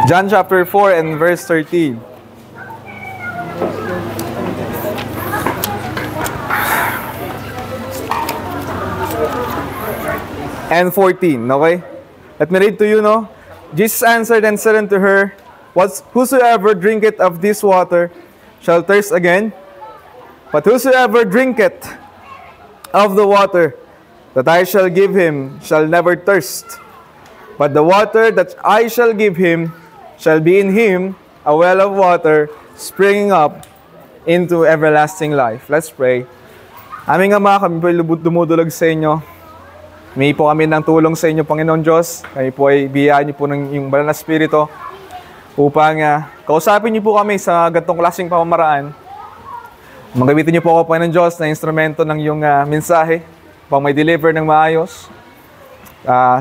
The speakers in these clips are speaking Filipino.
John chapter 4 and verse 13. And 14, okay? Let me read to you, no? Jesus answered and said unto her, Whosoever drinketh of this water shall thirst again, but whosoever drinketh of the water that I shall give him shall never thirst. But the water that I shall give him shall be in him a well of water springing up into everlasting life. Let's pray. Aming Ama, kami po ay lubot dumudulag sa inyo. May po kami ng tulong sa inyo, Panginoon Diyos. Kami po ay biyayaan niyo po ng yung banal na Espiritu upang kausapin niyo po kami sa ganitong klaseng pamamaraan. Magamitin niyo po ako, Panginoon Diyos, na instrumento ng iyong mensahe upang may deliver ng maayos.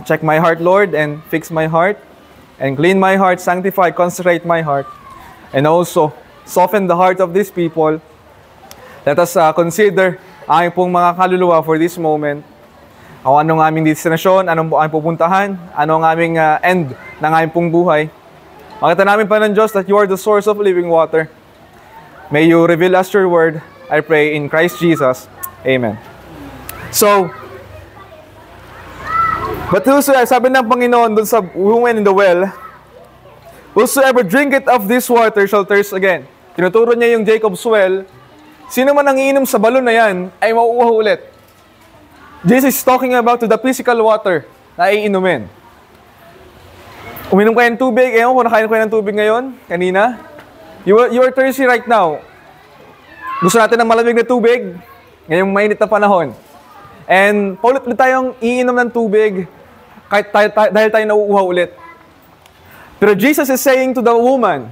Check my heart, Lord, and fix my heart. And clean my heart, sanctify, consecrate my heart. And also, soften the heart of these people. Let us consider ang pong mga kaluluwa for this moment. Kung anong aming destinasyon, anong aming pupuntahan, anong aming end ng aming pong buhay. Makita namin, Panginoon Diyos, that you are the source of living water. May you reveal us your word. I pray in Christ Jesus. Amen. So, but whosoever, sabi ng Panginoon dun sa woman in the well, whosoever drinketh of this water shall thirst again. Tinuturo niya yung Jacob's well. Sino man ang iinom sa balon na yan, ay mauuhaw ulit. Jesus is talking about to the physical water na iinumin. Uminom kayo ng tubig. Ewan ko, nakain kayo ng tubig ngayon, kanina. You are thirsty right now. Gusto natin ng malamig na tubig, ngayong mainit na panahon. And paulit tayong iinom ng tubig kahit dahil tayo nauuhaw ulit. Pero Jesus is saying to the woman,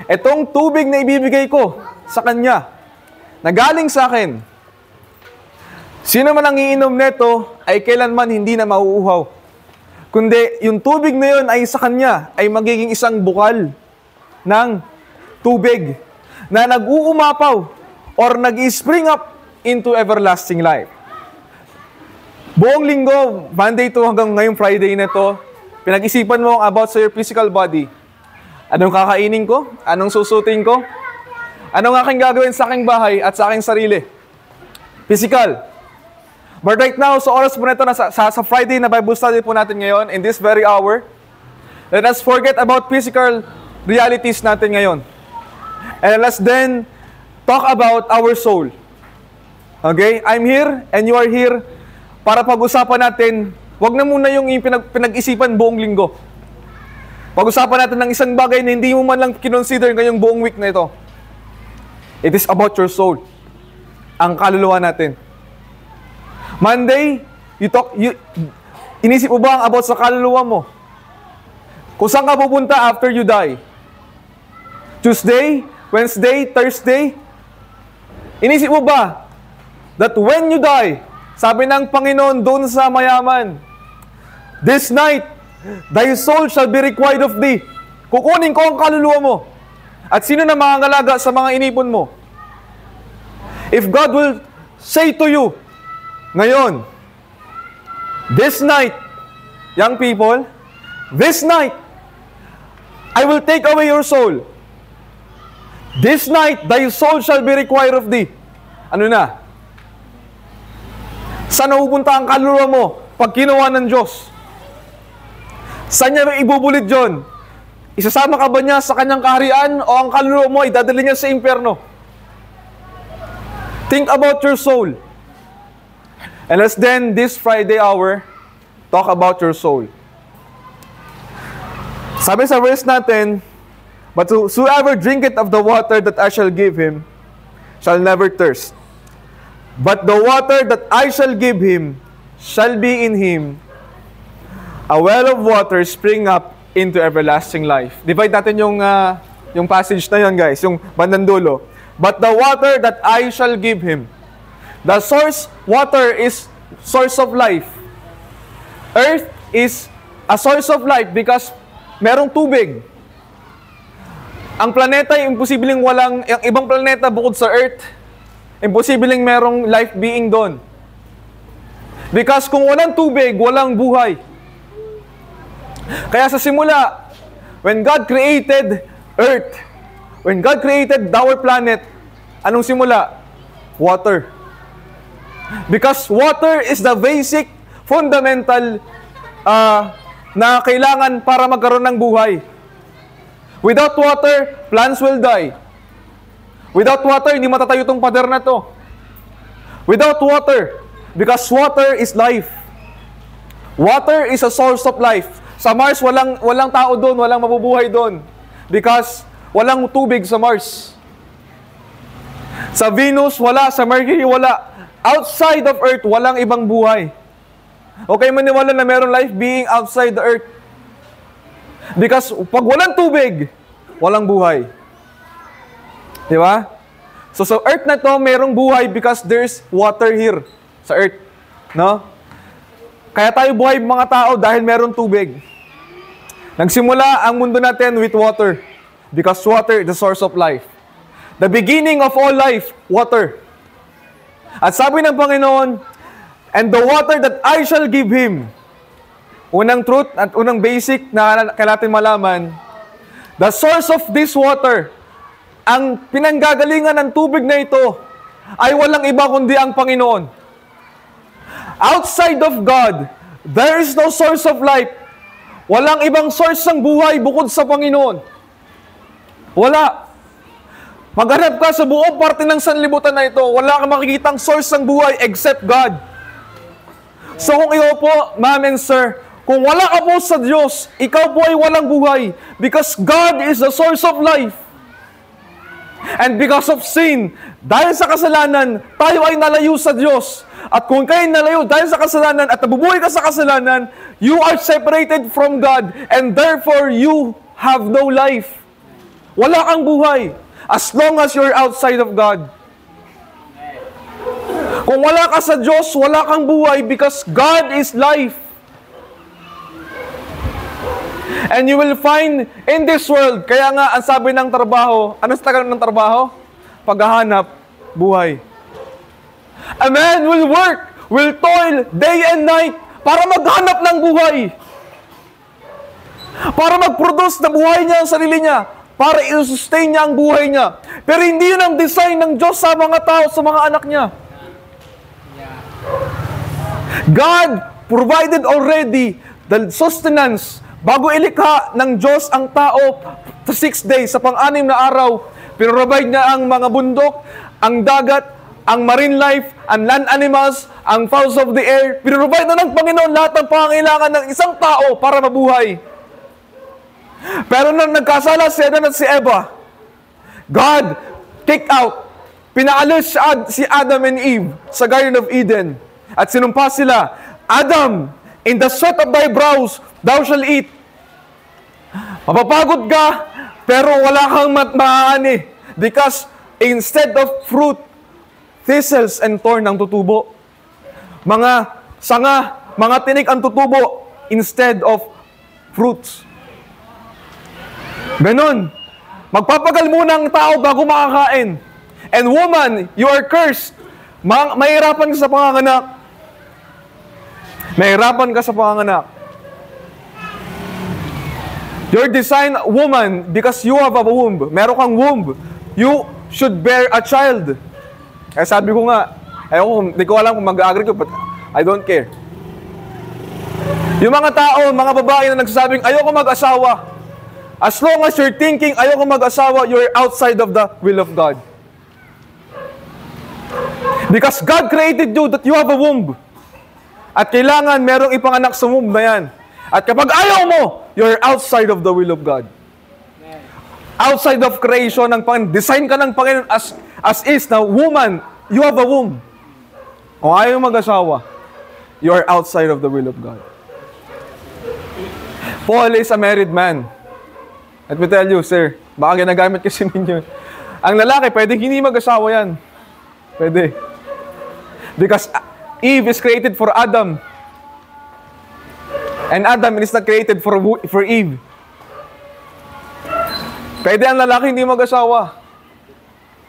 etong tubig na ibibigay ko sa kanya, na galing sa akin, sino man ang iinom neto ay kailanman hindi na mauuhaw. Kundi yung tubig na yun ay sa kanya ay magiging isang bukal ng tubig na nag-uumapaw or nag-spring up into everlasting life. Buong linggo, Monday to hanggang ngayong Friday na to, pinag-isipan mo about sa your physical body. Anong kakainin ko? Anong susutin ko? Anong aking gagawin sa aking bahay at sa aking sarili? Physical. But right now, sa oras po na ito, sa Friday na Bible study po natin ngayon, in this very hour, let us forget about physical realities natin ngayon. And let's then talk about our soul. Okay? I'm here and you are here para pag-usapan natin, wag na muna yung pinag-isipan buong linggo. Pag-usapan natin ng isang bagay na hindi mo man lang kinonsider ngayong buong week na ito. It is about your soul. Ang kaluluwa natin. Monday, inisip mo ba ang about sa kaluluwa mo? Kung saan ka pupunta after you die? Tuesday, Wednesday, Thursday? Inisip mo ba that when you die, sabi ng Panginoon doon sa mayaman, this night, thy soul shall be required of thee. Kukunin ko ang kaluluwa mo. At sino na mangangalaga sa mga inipon mo? If God will say to you, ngayon, this night, young people, this night, I will take away your soul. This night, thy soul shall be required of thee. Ano na? Saan napupunta ang kaluluwa mo pag kinuha ng Diyos? Saan niya ibubulit yun? Isasama ka ba niya sa kanyang kaharian o ang kaluluwa mo idadali niya sa impyerno? Think about your soul. And let's then, this Friday hour, talk about your soul. Sabi sa verse natin, but whosoever drinketh of the water that I shall give him shall never thirst. But the water that I shall give him shall be in him a well of water spring up into everlasting life. Divide natin yung passage na yun, guys, yung bandang dulo. But the water that I shall give him. The source, water is source of life. Earth is a source of life because merong tubig. Ang planeta, imposibleng walang, yung ibang planeta bukod sa Earth, imposibleng merong life being doon. Because kung walang tubig, walang buhay. Kaya sa simula, when God created earth, when God created our planet, anong simula? Water. Because water is the basic, fundamental na kailangan para magkaroon ng buhay. Without water, plants will die. Without water, hindi matatayo itong pader na to. Without water, because water is life. Water is a source of life. Sa Mars, walang tao doon, walang mabubuhay doon. Because walang tubig sa Mars. Sa Venus, wala. Sa Mercury, wala. Outside of Earth, walang ibang buhay. Okay, maniwala na meron life being outside the Earth. Because pag walang tubig, walang buhay. Di ba? So sa Earth na to, merong buhay because there's water here sa Earth. No? Kaya tayo buhay mga tao dahil meron tubig. Nagsimula ang mundo natin with water. Because water is the source of life. The beginning of all life, water. At sabi ng Panginoon, and the water that I shall give him. Unang truth at unang basic na kailangan malaman, the source of this water, ang pinanggagalingan ng tubig na ito, ay walang iba kundi ang Panginoon. Outside of God, there is no source of life. Walang ibang source ng buhay bukod sa Panginoon. Wala. Maghanap ka sa buong parte ng sanlibutan na ito, wala kang makikitang source ng buhay except God. So kung ikaw po, ma'am and sir, kung wala ka po sa Diyos, ikaw po ay walang buhay. Because God is the source of life. And because of sin, dahil sa kasalanan, tayo ay nalayo sa Diyos. At kung kayo nalayo dahil sa kasalanan at nabubuhay ka sa kasalanan, you are separated from God and therefore you have no life. Wala kang buhay as long as you're outside of God. Kung wala ka sa Diyos, wala kang buhay because God is life. And you will find in this world, kaya nga ang sabi ng trabaho, ano sa tagal ng trabaho? Paghahanap, buhay. A man will work, will toil day and night para maghanap ng buhay. Para mag-produce na buhay niya ang sarili niya. Para i-sustain niya ang buhay niya. Pero hindi yun ang design ng Diyos sa mga tao, sa mga anak niya. God provided already the sustenance. Bago ilikha ng Diyos ang tao sa 6 days, sa pang-anim na araw, pinrovide niya ang mga bundok, ang dagat, ang marine life, ang land animals, ang fowls of the air. Pinrovide na ng Panginoon lahat ng pangangailangan ng isang tao para mabuhay. Pero nang nagkasala si Adan at si Eva, God kicked out, pinaalis si Adam and Eve sa Garden of Eden. At sinumpa sila, Adam, in the sweat of thy brows, thou shall eat. Mapapagod ka, pero wala kang maaani. Because instead of fruit, thistles and thorn ang tutubo. Mga sanga, mga tinik ang tutubo instead of fruits. Ganon. Magpapagal muna ang tao bago makakain. And woman, you are cursed. Mahirapan ka sa panganganak. Mahirapan ka sa panganganak. You're designed woman because you have a womb. Meron kang womb. You should bear a child. Kaya sabi ko nga, hindi ko alam kung mag-agree ko, but I don't care. Yung mga tao, mga babae na nagsasabing, ayoko mag-asawa. As long as you're thinking, ayoko mag-asawa, you're outside of the will of God. Because God created you that you have a womb. At kailangan merong ipanganak sa womb na yan. At kapag ayaw mo, you're outside of the will of God. Outside of creation ng Panginoon. Design ka ng Panginoon as is na woman, you have a womb. Kung ayaw mag-asawa, you are outside of the will of God. Paul is a married man. Let me tell you, sir, baka ginagamit kasi ninyo. Ang lalaki, pwedeng hindi mag-asawa yan. Pwede. Because Eve is created for Adam. And Adam is not created for Eve. Pwede ang lalaki hindi mag-asawa.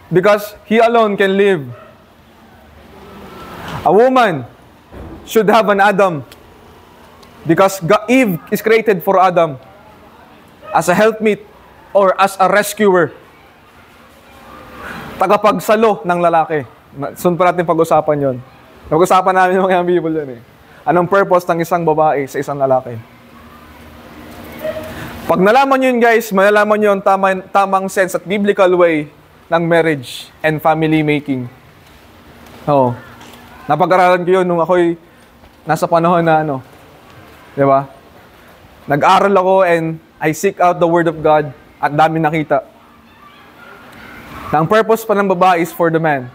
Because he alone can live. A woman should have an Adam. Because Eve is created for Adam. as a helpmeet or as a rescuer. Tagapagsalo ng lalaki. Soon pa natin pag-usapan yon. Pag-usapan namin yung mga Bible yan eh. Anong purpose ng isang babae sa isang lalaki? Pag nalaman nyo yun guys, malalaman nyo ang tamang sense at biblical way ng marriage and family making. Oo. Napag-aralan ko yun nung ako'y nasa panahon na di ba? Nag-aral ako and I seek out the Word of God at dami nakita. Na ang purpose pa ng babae is for the man.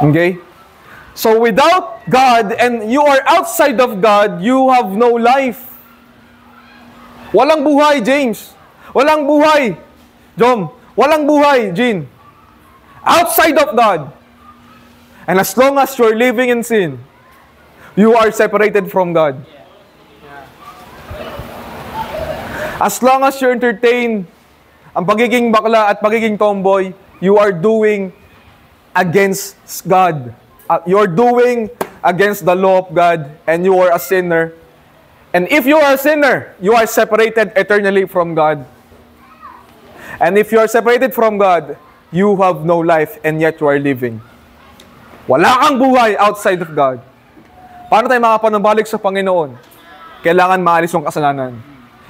Okay? So without God and you are outside of God, you have no life. Walang buhay, James. Walang buhay, Jom. Walang buhay, Jean. Outside of God. And as long as you're living in sin, you are separated from God. As long as you entertain ang pagiging bakla at pagiging tomboy, you are doing against God. You're doing against the law of God, and you are a sinner. And if you are a sinner, you are separated eternally from God. And if you are separated from God, you have no life, and yet you are living. Wala kang buhay outside of God. Paano tayo makapanumbalik sa Panginoon? Kailangan maalis yung kasalanan.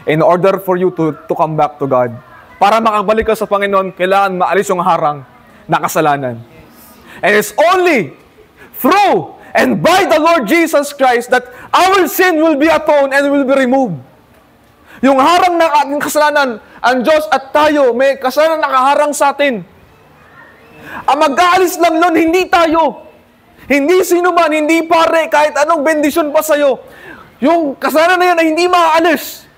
In order for you to come back to God. Para makabalik ka sa Panginoon, kailangan maalis yung harang na kasalanan. And it's only through and by the Lord Jesus Christ that our sin will be atoned and will be removed. Yung harang ng ating kasalanan, ang Diyos at tayo, may kasalanan nakaharang sa atin. Ang mag-aalis lang nun, hindi tayo. Hindi sino man, hindi pare, kahit anong bendisyon pa sa'yo. Yung kasalanan na yun ay hindi maaalis.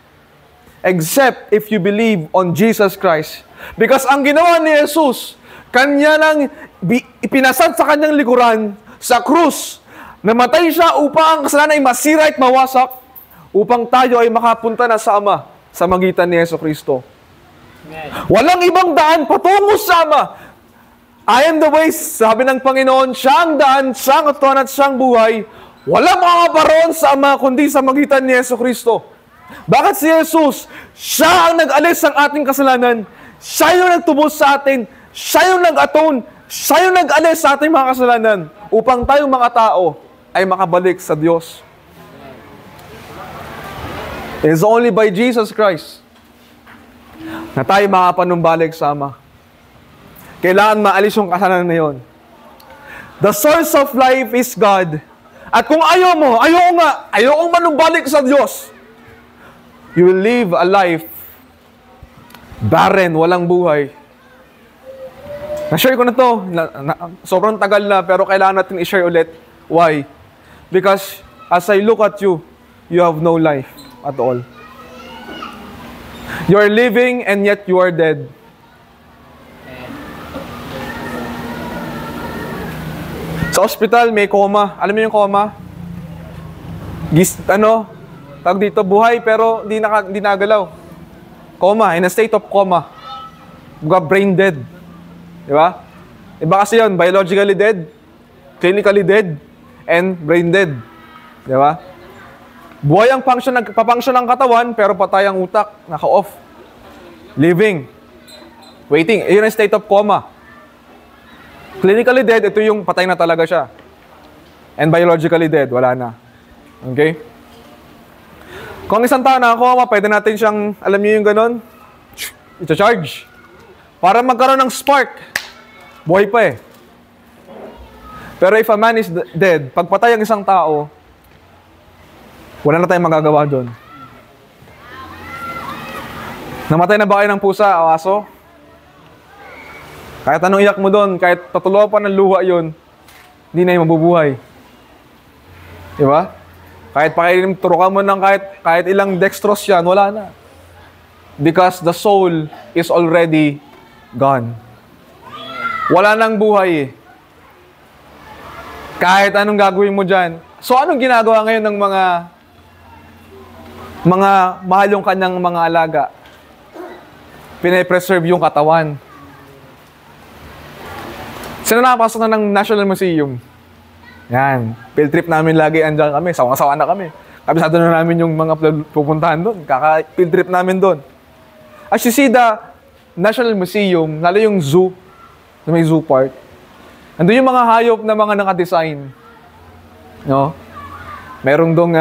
Except if you believe on Jesus Christ. Because ang ginawa ni Jesus, Kanya lang ipinasad sa kanyang likuran, sa krus. Namatay siya upang ang kasalanan ay masira at mawasak, upang tayo ay makapunta na sa Ama sa magitan ni Jesucristo. Walang ibang daan patungo sa Ama. I am the way, sabi ng Panginoon, siya ang daan, siya ang katotohanan at siya ang buhay. Walang makakaparoon sa Ama kundi sa magitan ni Jesucristo. Bakit si Jesus? Siya ang nag-alis ng ating kasalanan. Siya yung nagtubos sa atin. Siya yung nag-atone. Siya yung nag-alis sa ating mga kasalanan upang tayong mga tao ay makabalik sa Diyos. It is only by Jesus Christ na tayo makapanumbalik sa Ama. Kailangan maalis yung kasalanan na yun. The source of life is God. At kung ayaw mo, ayaw manumbalik sa Diyos, you will live a life barren, walang buhay. Na-share ko na to. Sobrang tagal na, pero kailangan natin i-share ulit. Why? Because as I look at you, you have no life at all. You are living and yet you are dead. Sa ospital, may coma. Alam mo yung coma? Tawag dito, buhay pero di nagalaw. Coma, in a state of coma. Brain dead. Di ba? Iba kasi yun, biologically dead, clinically dead, and brain dead. Di ba? Buhay ang nagpapunction ng katawan, pero patay ang utak, naka-off. Living. Waiting. Yun ang state of coma. Clinically dead, ito yung patay na talaga siya. And biologically dead, wala na. Okay? Kung isang tao na coma, pwede natin siyang, alam niyo yung ganon? I-charge. Para magkaroon ng spark. Buhay pa eh. Pero if a man is dead, pag patay ang isang tao, wala na tayong magagawa doon. Namatay na ba kayo ng pusa o aso? Kahit anong iyak mo doon, kahit patuloy pa ng luha yun, hindi na yung mabubuhay. Diba? Kahit turukan mo ng kahit ilang dextrose yan, wala na. Because the soul is already gone. Wala nang buhay eh. Kahit anong gagawin mo dyan. So anong ginagawa ngayon ng mga mahal yung kanyang mga alaga? Pine-preserve yung katawan. Sino nakapasok na ng National Museum? Yan. Field trip namin lagi, andyan kami. Sawa-sawa na kami. Abisado na namin yung mga pupuntahan doon. Kaka-field trip namin doon. As you see the National Museum, lalo yung zoo, na may zoo part, andun yung mga hayop na mga nakadesign. No? Merong doon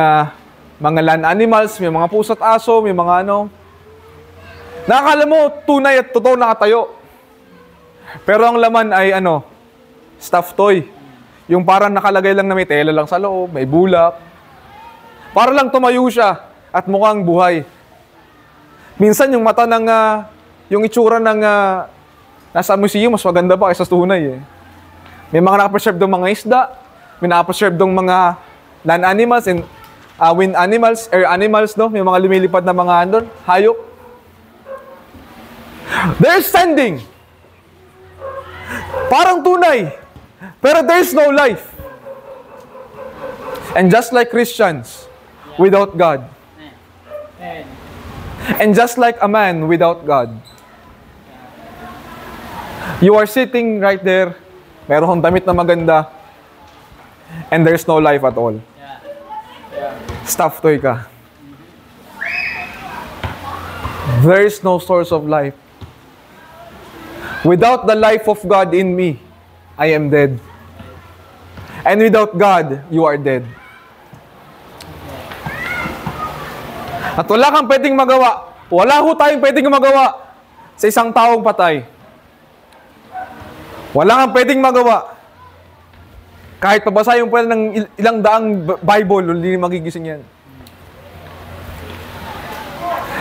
mga land animals, may mga puso at aso, may mga ano. Nakakala mo, tunay at totoo nakatayo. Pero ang laman ay stuffed toy. Yung parang nakalagay lang na may tela lang sa loob, may bulak. Para lang tumayo siya at mukhang buhay. Minsan yung mata ng, yung itsura ng nasa museum, mas maganda pa kaysa tunay eh. May mga nakapreserve ng mga isda, may nakapreserve ng mga land animals and wind animals, air animals, no? May mga lumilipad na mga andon, hayop. They're standing. Parang tunay. Pero there's no life. And just like Christians, without God. And just like a man without God. You are sitting right there, meron kang damit na maganda, and there's no life at all. Stuffed toy ka. There is no source of life. Without the life of God in me, I am dead. And without God, you are dead. At wala kang pwedeng magawa. Wala ho tayong pwedeng magawa sa isang taong patay. Wala kang pwedeng magawa. Kahit pabasahin mo pa ng ilang daang Bible, hindi magigising yan.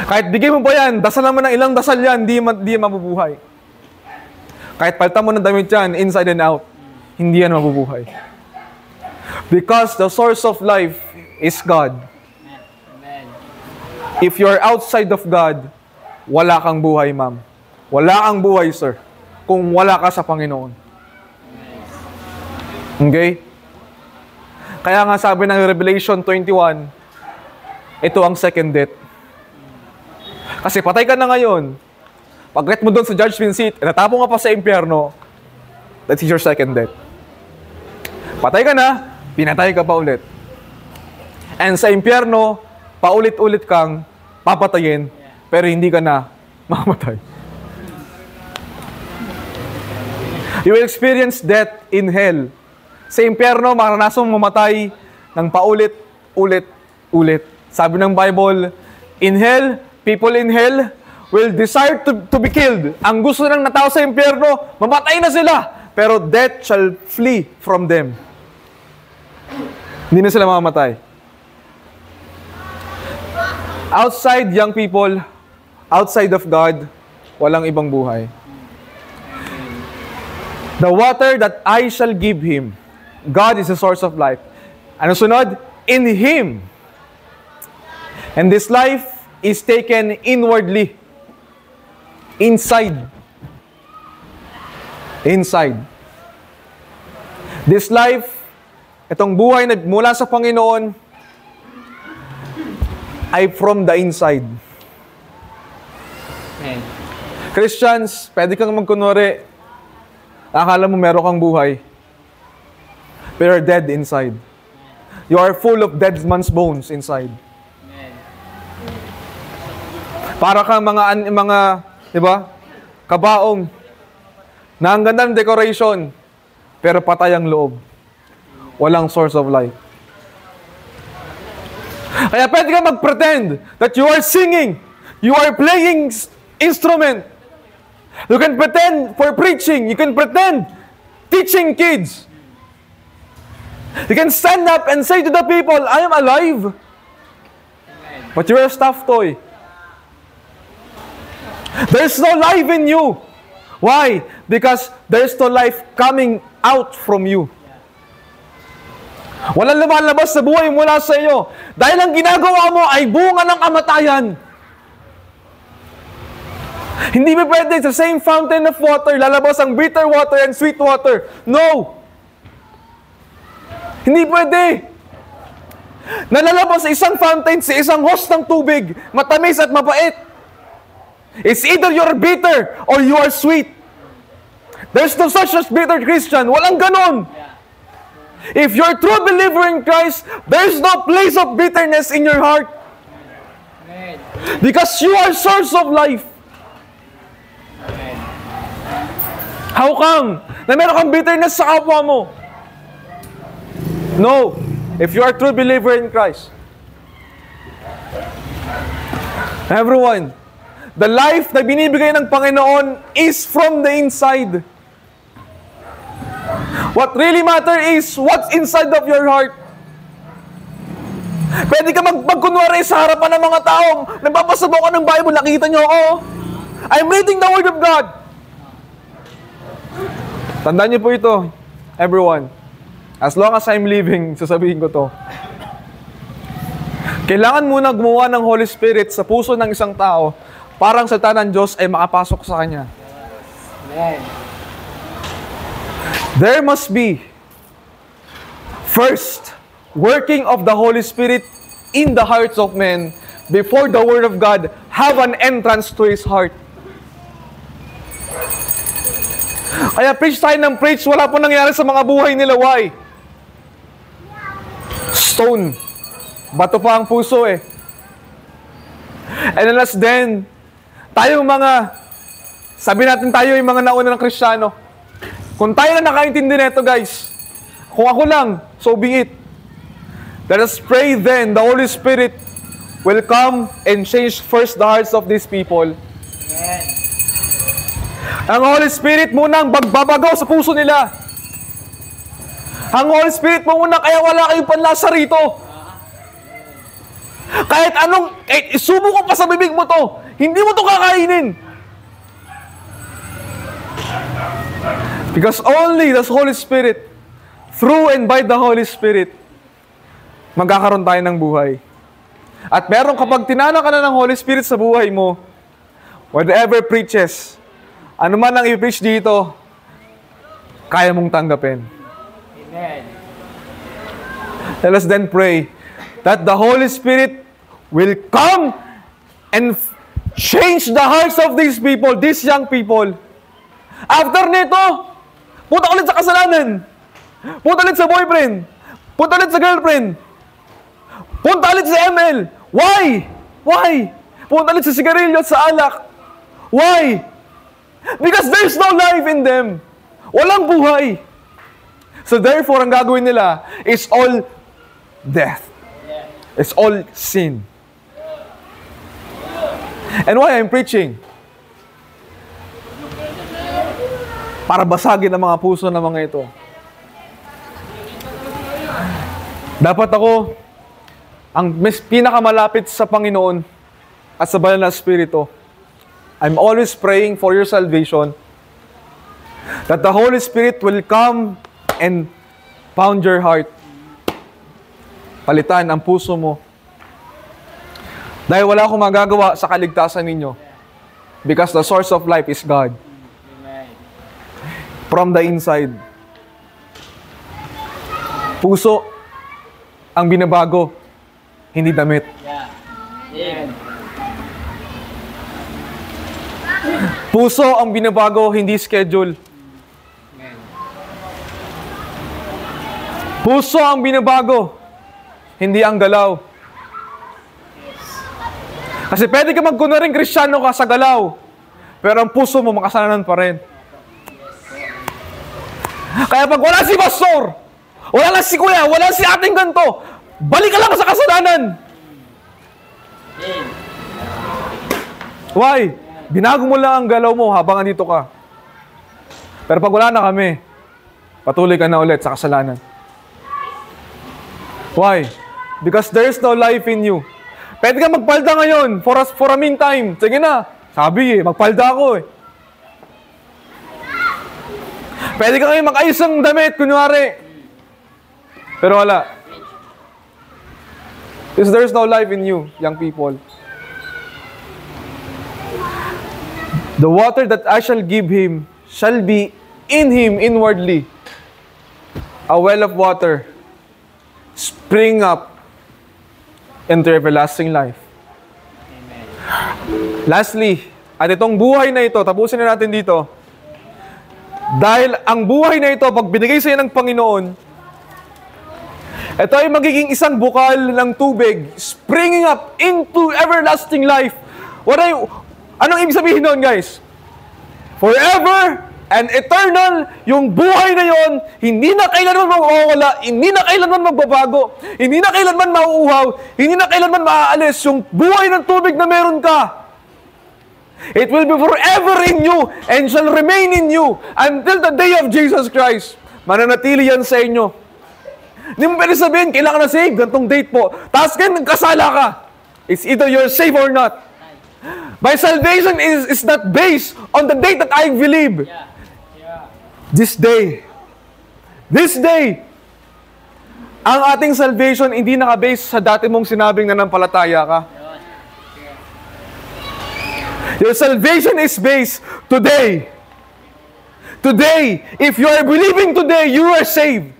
Kahit bigay mo pa yan, dasal naman ng ilang dasal yan, di mabubuhay. Kahit palta mo ng damit yan, inside and out, hindi yan mabubuhay. Because the source of life is God. If you're outside of God, wala kang buhay, ma'am. Wala kang buhay, sir, kung wala ka sa Panginoon. Okay? Kaya nga sabi ng Revelation 21, ito ang second death. Kasi patay ka na ngayon, pag-get mo doon sa judgment seat, natapong ka pa sa impyerno, that is your second death. Patay ka na, pinatay ka pa ulit. And sa impyerno, paulit-ulit kang papatayin, pero hindi ka na mamatay. You will experience death in hell. Sa impyerno, maranasong mamatay ng paulit-ulit. Sabi ng Bible, in hell, people in hell will desire to be killed. Ang gusto ng natao sa impyerno, mamatay na sila. Pero death shall flee from them. Hindi na sila mamamatay. Outside, young people, outside of God, walang ibang buhay. The water that I shall give him, God is the source of life. Ano sunod? In Him. And this life is taken inwardly. Inside. Inside. This life, itong buhay na mula sa Panginoon, ay from the inside. Amen. Christians, pwede kang magkunwari, akala mo meron kang buhay, pero you're dead inside. You are full of dead man's bones inside. Amen. Para kang mga, di ba? Kabaong, na ang ganda ng decoration, pero patay ang loob. Walang source of life. Kaya pwede ka mag-pretend that you are singing, you are playing instrument. You can pretend for preaching, you can pretend teaching kids. You can stand up and say to the people, I am alive. But you're a stuffed toy. There's no life in you. Why? Because there's no life coming out from you. Walang lumalabas sa buhay mula sa iyo. Dahil ang ginagawa mo ay bunga ng kamatayan. Hindi ba pwede sa same fountain of water, lalabas ang bitter water and sweet water? No! Hindi pwede. Nalalabas sa isang fountain, sa isang hose ng tubig, matamis at mapait. It's either you're bitter or you are sweet. There's no such as bitter Christian. Walang ganon. If you're a true believer in Christ, there's no place of bitterness in your heart. Because you are source of life. How come? Na meron kang bitterness sa kapwa mo? No. If you are a true believer in Christ. Everyone, the life na binibigay ng Panginoon is from the inside. What really matters is what's inside of your heart. Pwede ka magkunwari sa harapan ng mga taong nagbabasa mo ka ng Bible, nakita nyo ako. I'm reading the Word of God. Tandaan niyo po ito, everyone. As long as I'm living, sasabihin ko to. Kailangan muna gumawa ng Holy Spirit sa puso ng isang tao parang sa salita ng Diyos ay makapasok sa kanya. Amen. There must be, first, working of the Holy Spirit in the hearts of men before the Word of God have an entrance to His heart. Kaya preach tayo ng preach, wala po nangyari sa mga buhay nila. Why? Stone. Bato pa ang puso eh. And unless then, tayong mga, sabi natin tayo yung mga nauna ng Kristiyano. Kung tayo na nakaintindi nito guys, kung ako lang, so be it. Let us pray then, the Holy Spirit will come and change first the hearts of these people. Amen. Ang Holy Spirit muna ang magbabagaw sa puso nila. Ang Holy Spirit mo muna, kaya wala kayong panlasa rito. Kahit isubo ko pa sa bibig mo to, hindi mo to kakainin. Because only the Holy Spirit, through and by the Holy Spirit, magkakaroon tayo ng buhay. At meron kapag tinana ka na ng Holy Spirit sa buhay mo, whatever preaches, ano man ang i-preach dito, kaya mong tanggapin. Amen. Let us then pray that the Holy Spirit will come and change the hearts of these people, these young people. After nito, punta ulit sa kasalanan. Punta ulit sa boyfriend. Punta ulit sa girlfriend. Punta ulit sa ML. Why? Why? Punta ulit sa sigarilyo at sa alak. Why? Because there's no life in them. Walang buhay. So therefore, ang gagawin nila is all death. It's all sin. And why I'm preaching? Para basagin ang mga puso ng mga ito. Dapat ako ang pinakamalapit sa Panginoon at sa banal na Espiritu. I'm always praying for your salvation, that the Holy Spirit will come and pound your heart. Palitan ang puso mo. Dahil wala akong magagawa sa kaligtasan ninyo. Because the source of life is God. Amen. From the inside. Puso ang binabago, hindi damit. Yeah. Amen. Puso ang binabago, hindi schedule. Amen. Puso ang binabago, hindi ang galaw. Kasi pwede ka magkunwaring Kristiyano ka sa galaw, pero ang puso mo makasalanan pa rin. Kaya pag wala si pastor, wala lang si kuya, wala si ating ganto, balik ka lang sa kasalanan. Why? Binago mo lang ang galaw mo habang andito ka. Pero pag wala na kami, patuloy ka na ulit sa kasalanan. Why? Because there's no life in you. Pwede ka magpalda ngayon for a meantime. Sige na. Sabi magpalda ako eh. Pwede ka ngayon mag-ayos ng damit, kunwari. Pero wala. Because there's no life in you, young people. The water that I shall give him shall be in him inwardly. A well of water spring up into everlasting life. Amen. Lastly, at itong buhay na ito, tapusin na natin dito. Dahil ang buhay na ito, pag binigay sa iyo ng Panginoon, Ito ay magiging isang bukal ng tubig, springing up into everlasting life. Anong ibig sabihin doon, guys? Forever and eternal, yung buhay na yon, hindi na kailanman mawawala, hindi na kailanman magbabago, hindi na kailanman mauuhaw, hindi na kailanman maaalis, yung buhay ng tubig na meron ka. It will be forever in you and shall remain in you until the day of Jesus Christ. Mananatili yan sa inyo. Hindi mo pwede sabihin, kailangan na save, gantong date po. Tapos ngayon, nagkasala ka. It's either you're saved or not. My salvation is not based on the date that I believe. This day, ang ating salvation hindi naka-base sa dati mong sinabing nanampalataya ka. Your salvation is based today. Today, if you are believing today, you are saved.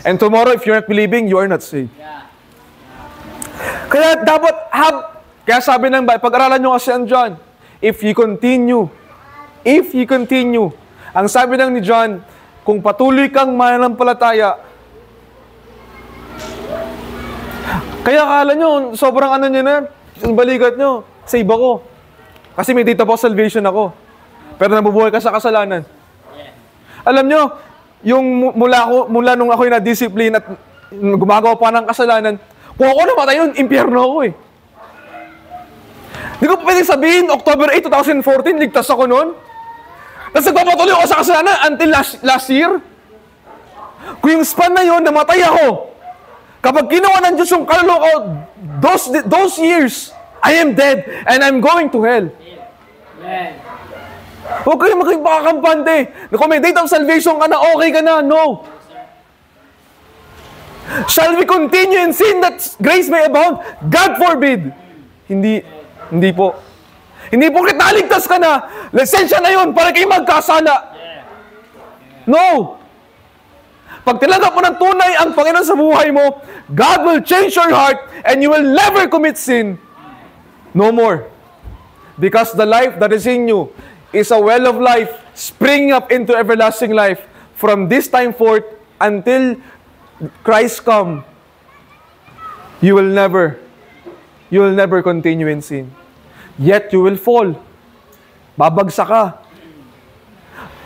And tomorrow, if you're not believing, you are not saved. Kaya dapat kaya sabi ng Bible, pag-aralan nyo kasi ang John, if you continue, ang sabi ng ni John, kung patuloy kang mananampalataya, kaya akala nyo, sobrang ano nyo na, yung balikat nyo, save ako. Kasi may data po salvation ako. Pero nabubuhay ka sa kasalanan. Alam nyo, yung mula nung ako'y na-discipline at gumagawa pa ng kasalanan, kung ako namatay nun, impyerno ako eh. Hindi ko pwedeng sabihin, October 8, 2014, ligtas ako nun. Tapos nagpapatuloy ako sa kasalanan until last year. Kung yung span na yun, namatay ako. Kapag ginawa ng Diyos yung kaluluwa ko, those years, I am dead and I'm going to hell. Amen. Huwag kayo makakampante. Kung may date of salvation ka na, okay ka na. No. Shall we continue in sin that grace may abound? God forbid. Hindi po. Hindi po kahit naligtas ka na, lisensya na yun para kayo magkasala. No. Pag tinanggap mo ng tunay ang Panginoon sa buhay mo, God will change your heart and you will never commit sin. No more. Because the life that is in you is a well of life springing up into everlasting life from this time forth until Christ come. You will never continue in sin. Yet you will fall. Babagsak ka.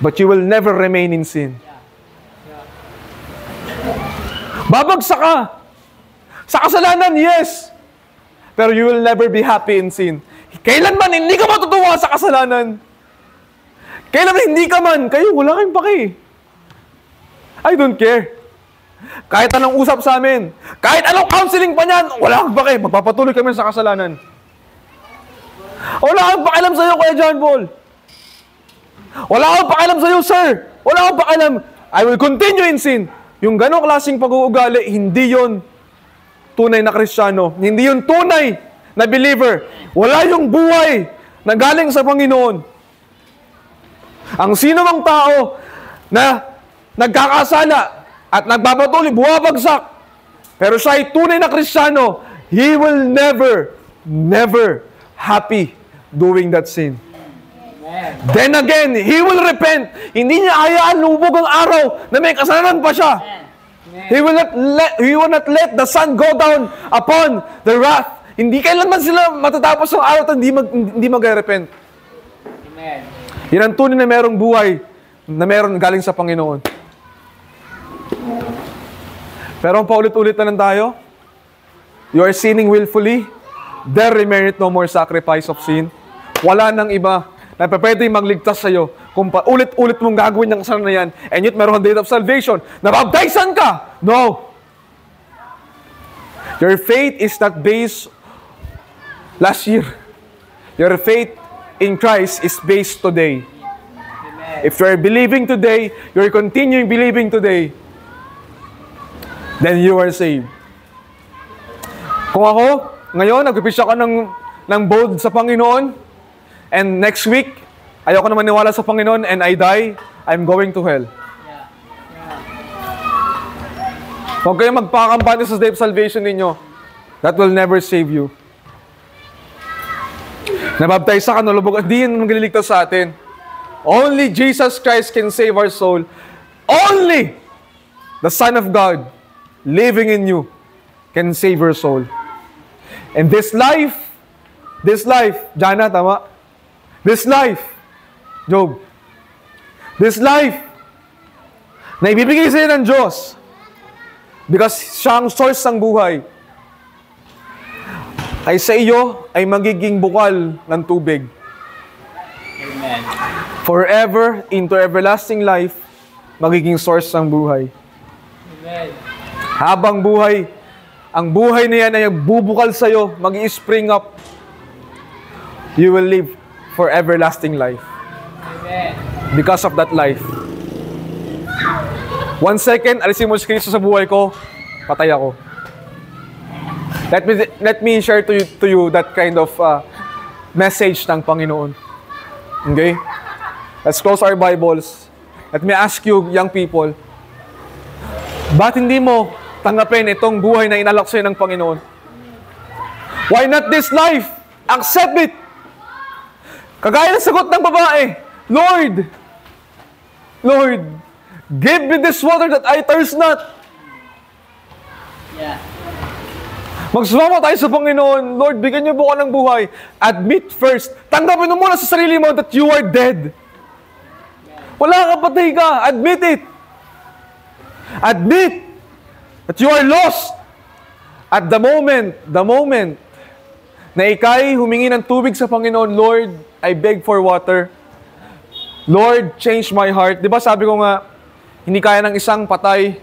But you will never remain in sin. Babagsak ka. Sa kasalanan, yes. Pero you will never be happy in sin. Kailanman hindi ka matutuwa sa kasalanan. Kailanman hindi ka man, kayo wala kayong paki. I don't care. Kahit anong usap sa amin, kahit anong counseling pa niyan, wala kang paki. Magpapatuloy kami sa kasalanan. Wala kang pakialam sa'yo, Kuya John Paul. Wala kang pakialam sa'yo, sir. Wala kang pakialam. I will continue in sin. Yung ganong klaseng pag-uugali, hindi yon tunay na Kristiyano. Hindi yon tunay na believer. Wala yung buhay na galing sa Panginoon. Ang sino mang tao na nagkakasala at nagpapatuloy, buwabagsak, pero siya ay tunay na Kristiyano, he will never happy doing that sin. Amen. Then again, he will repent. Hindi niya hayaan lubog ang araw na may kasalanan pa siya. He will not let the sun go down upon the wrath. Hindi kailanman sila matatapos ang araw at hindi mag-repent. Amen. Yan ang tunay na merong buhay na meron galing sa Panginoon. Pero paulit-ulit na lang tayo. You are sinning willfully. There remaineth no more sacrifice of sin. Wala nang iba na pwede magligtas sa'yo kung ulit-ulit mong gagawin yung kasalanan na yan and yet meron kang date of salvation. Nabaptisan ka! No! Your faith is not based last year. Your faith in Christ is based today. Amen. If you are believing today, you are continuing believing today, then you are saved. Kung ako, ngayon, nagpipisya ka ng bold sa Panginoon, and next week, ayoko na maniwala sa Panginoon, and I die, I'm going to hell. Huwag kayo magpakampanya sa day of salvation ninyo. That will never save you. Nabaptize ka, nalubog, hindi yan magliligtas sa atin. Only Jesus Christ can save our soul. Only the Son of God living in you can save your soul. And this life, Jana, tama? This life, Job, this life, na ibibigay sa'yo ng Diyos, because siya ang source ng buhay, ay sa iyo ay magiging bukal ng tubig. Amen. Forever, into everlasting life, magiging source ng buhay. Amen. Habang buhay, ang buhay na yan ay bubukal sa'yo, mag-i-spring up. You will live for everlasting life. Amen. Because of that life. 1 second, alisin mo si Kristo sa buhay ko, patay ako. Let me share to you that kind of message ng Panginoon. Okay? Let's close our Bibles. Let me ask you, young people, ba't hindi mo tanggapin itong buhay na inalok sa'yo ng Panginoon? Why not this life? Accept it! Kagaya ng sagot ng babae, Lord, give me this water that I thirst not. Yeah. Magsumama tayo sa Panginoon. Lord, bigyan niyo po ako ng buhay. Admit first. Tanggapin mo muna sa sarili mo that you are dead. Wala ka, patay ka. Admit it. Admit that you are lost. At the moment na ika'y humingi ng tubig sa Panginoon, Lord, I beg for water. Lord, change my heart. Di ba sabi ko nga, hindi kaya ng isang patay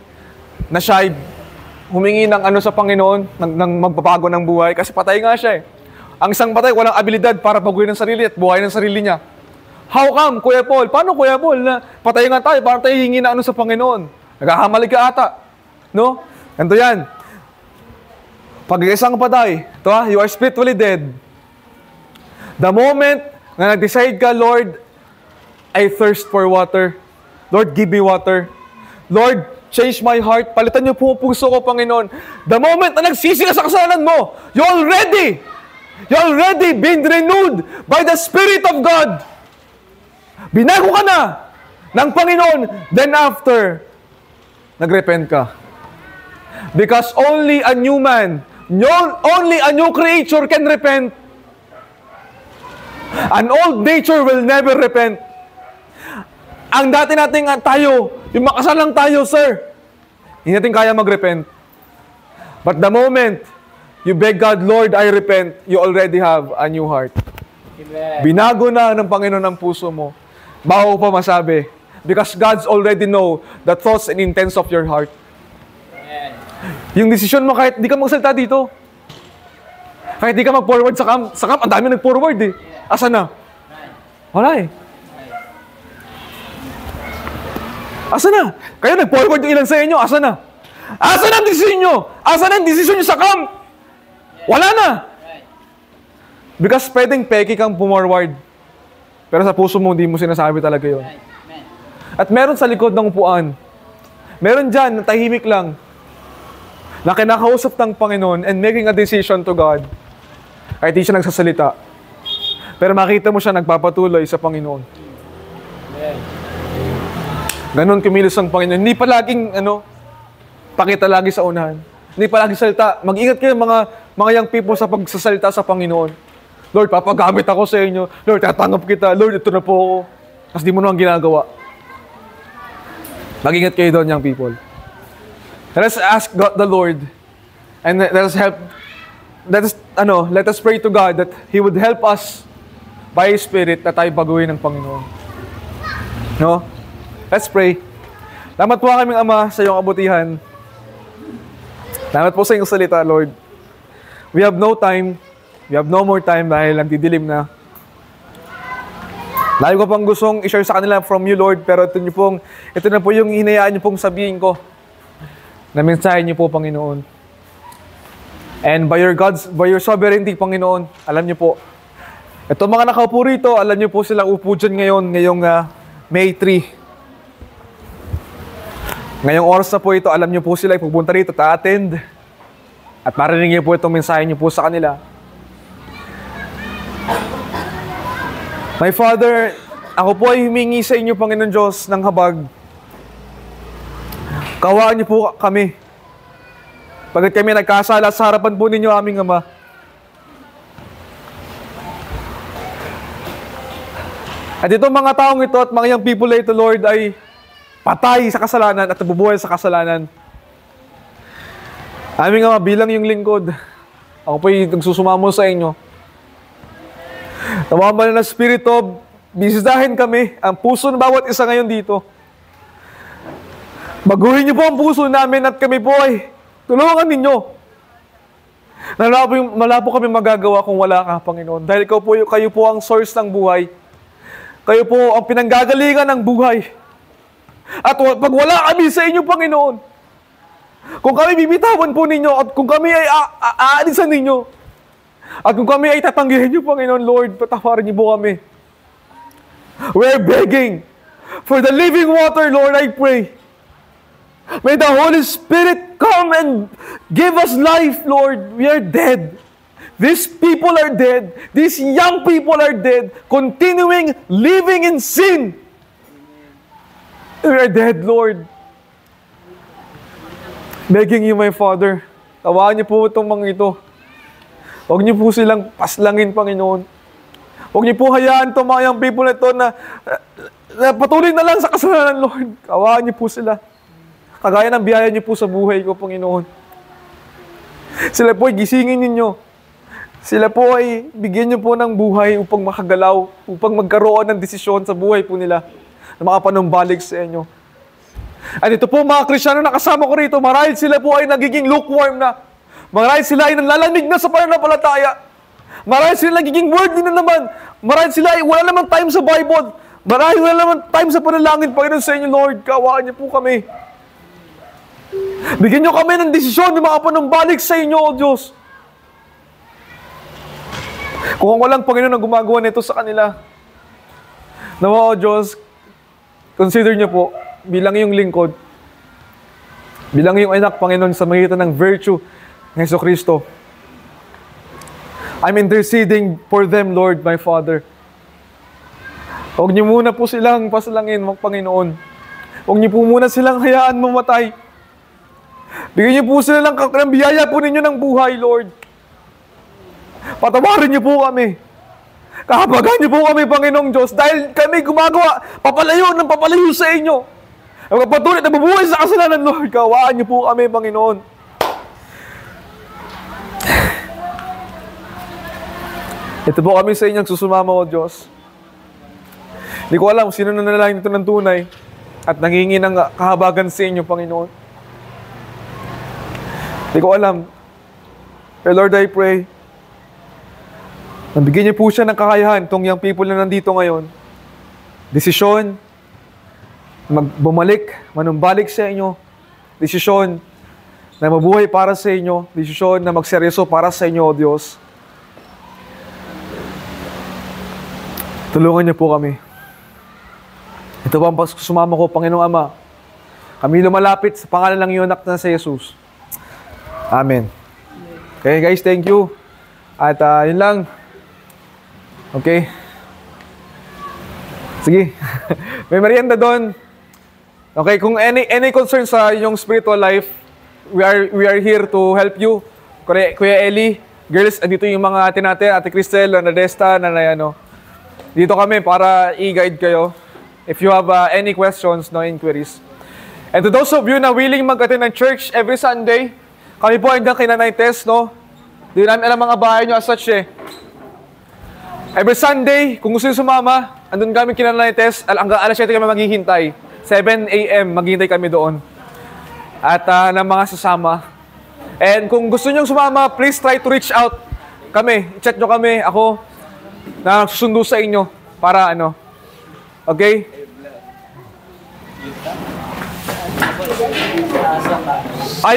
na siya'y humingi ng sa Panginoon, ng magpapago ng buhay, kasi patay nga siya eh. Ang isang patay, walang abilidad para paguhin ng sarili at buhay ng sarili niya. How come, Kuya Paul? Paano, Kuya Paul, na patay nga tayo, para tayo hingi na sa Panginoon? Nagkakamali ka ata. No? Ganito yan. Pag isang patay, you are spiritually dead. The moment na nag-decide ka, Lord, I thirst for water. Lord, give me water. Lord, change my heart. Palitan niyo po puso ko, Panginoon. The moment na nagsisi ka sa kasalanan mo, you already been renewed by the Spirit of God. Binago ka na ng Panginoon. Then after, nagrepent ka. Because only a new man, only a new creature can repent. An old nature will never repent. Ang dati nating tayo, yung makasalang tayo, sir, hindi natin kaya mag-repent. But the moment you beg God, Lord, I repent, you already have a new heart. Amen. Binago na ng Panginoon ang puso mo. Bago pa masabi. Because God's already know the thoughts and intents of your heart. Amen. Yung desisyon mo, kahit di ka magsalita dito, kahit di ka mag-forward sa camp, ang dami nag-forward eh. Asa na? Wala eh. Asa na? Kayo nag-forward yung ilan sa inyo, asa na? Asa na ang desisyon nyo? Asa na ang desisyon nyo sa camp? Wala na! Because pwedeng peki kang pumorward. Pero sa puso mo, hindi mo sinasabi talaga yun. At meron sa likod ng upuan, meron dyan, tahimik lang, na kinakausap ng Panginoon and making a decision to God. Kahit di siya nagsasalita. Pero makita mo siya nagpapatuloy sa Panginoon. Ganon kumilos ang Panginoon. Hindi palaging, pakita lagi sa unahan. Hindi palagi salita. Mag-ingat kayo mga young people sa pagsasalita sa Panginoon. Lord, papagamit ako sa inyo. Lord, tatanggap kita. Lord, ito na po ako. Kasi di mo naman ginagawa. Mag-ingat kayo doon, young people. Let us ask God the Lord and let us pray to God that He would help us by His Spirit na tayo baguhin ng Panginoon. No? Let's pray. Salamat po kaming Ama sa iyong kabutihan. Salamat po sa iyong salita, Lord. We have no time. We have no more time dahil nagdidilim na. Lalo ko pang gustong i-share sa kanila from you, Lord, pero ito na po yung hinayaan niyo pong sabihin ko na mensahe niyo po, Panginoon. And by your sovereignty, Panginoon, alam niyo po, ito mga nakaupo rito, alam niyo po silang upo dyan ngayong May 3. Ngayong oras na po ito, alam niyo po sila pupunta rito, ta-attend. At marinig niyo po itong mensahe niyo po sa kanila. My Father, ako po ay humingi sa inyo, Panginoon Diyos, ng habag. Kawaan niyo po kami. Pagkat kami nagkasala sa harapan po ninyo, aming Ama. At itong mga taong ito at mga young people na ito, Lord, ay patay sa kasalanan at nabubuhay sa kasalanan. Aming Ama, bilang yung lingkod, ako po'y nagsusumamo sa inyo. Tamaman na Spirit of, bisitahin kami, ang puso ng bawat isa ngayon dito. Baguhin niyo po ang puso namin at kami po ay tulungan ninyo. Wala po kami magagawa kung wala ka, Panginoon. Dahil kayo po ang source ng buhay. Kayo po ang pinanggagalingan ng buhay. At pag wala kami sa inyo, Panginoon, kung kami bibitawan po ninyo at kung kami ay aalisan ninyo, at kung kami ay tatanggihin niyo, Panginoon, Lord, patawarin niyo po kami. We're begging for the living water, Lord, I pray. May the Holy Spirit come and give us life, Lord. We are dead. These people are dead. These young people are dead. Continuing living in sin. We are dead, Lord. Begging you, my Father. Tawaan niyo po itong mga ito. Huwag niyo po silang paslangin, Panginoon. Huwag niyo po hayaan itong mga young people na ito na patuloy na lang sa kasalanan, Lord. Tawaan niyo po sila. Kagaya ng biyaya niyo po sa buhay ko, Panginoon. Sila po ay gisingin ninyo. Sila po ay bigyan niyo po ng buhay upang makagalaw, upang magkaroon ng desisyon sa buhay po nila na makapanumbalik sa inyo. At ito po mga Kristiyano na kasama ko rito, marahil sila po ay nagiging lukewarm na. Marahil sila ay nanlalamig na sa pananampalataya. Marahil sila nagiging worldly na naman. Marahil sila ay wala naman time sa Bible. Marahil wala naman time sa panalangin, Panginoon, sa inyo, Lord. Kaawaan niyo po kami. Bigyan niyo kami ng desisyon na makapanumbalik sa inyo, O Diyos. Kung ang walang Panginoon ang gumagawa nito sa kanila, nawa, O Diyos, consider niyo po, bilang iyong lingkod, bilang iyong anak, Panginoon, sa magitan ng virtue ng Jesucristo, I'm interceding for them, Lord, my Father. Huwag niyo muna po silang pasalangin, Panginoon. Huwag niyo po muna silang hayaan mamatay. Bigyan niyo po sila ng biyaya po ninyo ng buhay, Lord. Patawarin niyo po kami. Kahabagan niyo po kami, Panginoong Diyos, dahil kami gumagawa, papalayo sa inyo. Ang patuloy na bubuhay sa kasalanan, Lord, kaawaan niyo po kami, Panginoon. Ito po kami sa inyong susumama, O Diyos. Hindi ko alam sino na nanalangin ito ng tunay at nangingi ng kahabagan sa inyo, Panginoon. Hindi ko alam. Pero Lord, I pray, nabigyan niyo po siya ng kakayahan itong young people na nandito ngayon. Desisyon, bumalik, manumbalik sa inyo. Desisyon na mabuhay para sa inyo. Desisyon na magseryoso para sa inyo, O Diyos. Tulungan niyo po kami. Ito po ang sumama ko, Panginoong Ama. Kami lumalapit sa pangalan ng iyong anak na si Jesus. Amen. Okay guys, thank you. At yun lang. Okay. Sige. May merienda doon. Okay, kung any concern sa inyong spiritual life, we are here to help you. Kuya Eli, girls, andito yung mga ate natin, Ate Cristel, Ana Desta, ano. Dito kami para i-guide kayo. If you have any questions, no inquiries. And to those of you na willing mag-attend ng church every Sunday, kami po hanggang kay Nanay Tess, no? Di namin alam mga bahay nyo as such, eh. Every Sunday, kung gusto nyo sumama, andun kami kay Nanay Tess, hanggang alas 7 kami maghihintay. 7 a.m. maghihintay kami doon. At ng mga sasama. And kung gusto nyo sumama, please try to reach out kami. I-chat nyo kami, ako, na susundo sa inyo para ano. Okay?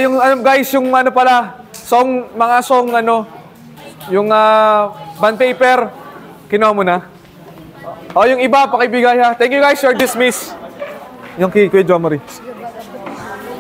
Yung guys, yung ano pala, mga song yung band paper, kinuha mo na. Yung iba, pakibigay ha. Thank you guys, you're dismissed. Yung kay Kuya Jomari.